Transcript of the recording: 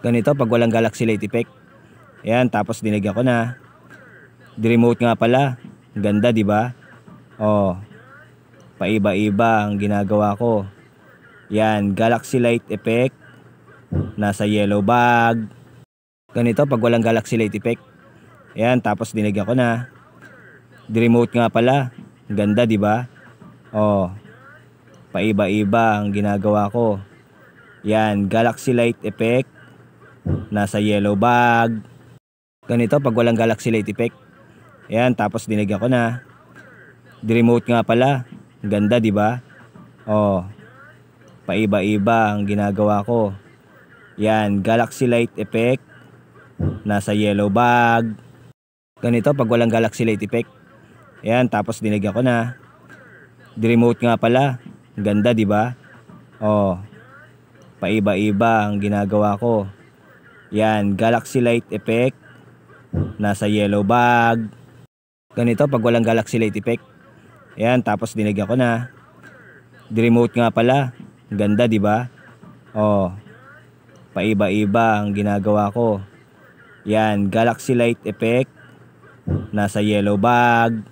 Ganito pag walang Galaxy Light Effect. Ayan, tapos dinagyan ko na. Di-remote nga pala. Ganda, di ba? Oh, paiba-iba ang ginagawa ko. Yan, Galaxy Light Effect. Nasa yellow bag. Ganito pag walang Galaxy Light Effect. Ayan, tapos dinagyan ko na. Di-remote nga pala. Ganda, di ba? Oh, paiba-iba ang ginagawa ko. Yan, Galaxy Light Effect. Nasa yellow bag. Ganito pag walang Galaxy Light Effect. Ayan, tapos dinagyan ko na. Di-remote nga pala. Ganda, di ba? Oh, paiba-iba ang ginagawa ko. Yan, Galaxy Light Effect. Nasa yellow bag. Ganito pag walang Galaxy Light Effect. Ayan, tapos dinagyan ko na. Di-remote nga pala. Ganda, di ba? Oh, paiba-iba ang ginagawa ko. Yan, Galaxy Light Effect. Nasa yellow bag. Ganito pag walang Galaxy Light Effect. Ayan, tapos dinagyan ko na. Di-remote nga pala. Ganda, di ba? Oh, paiba-iba ang ginagawa ko. Yan, Galaxy Light Effect. Nasa yellow bag.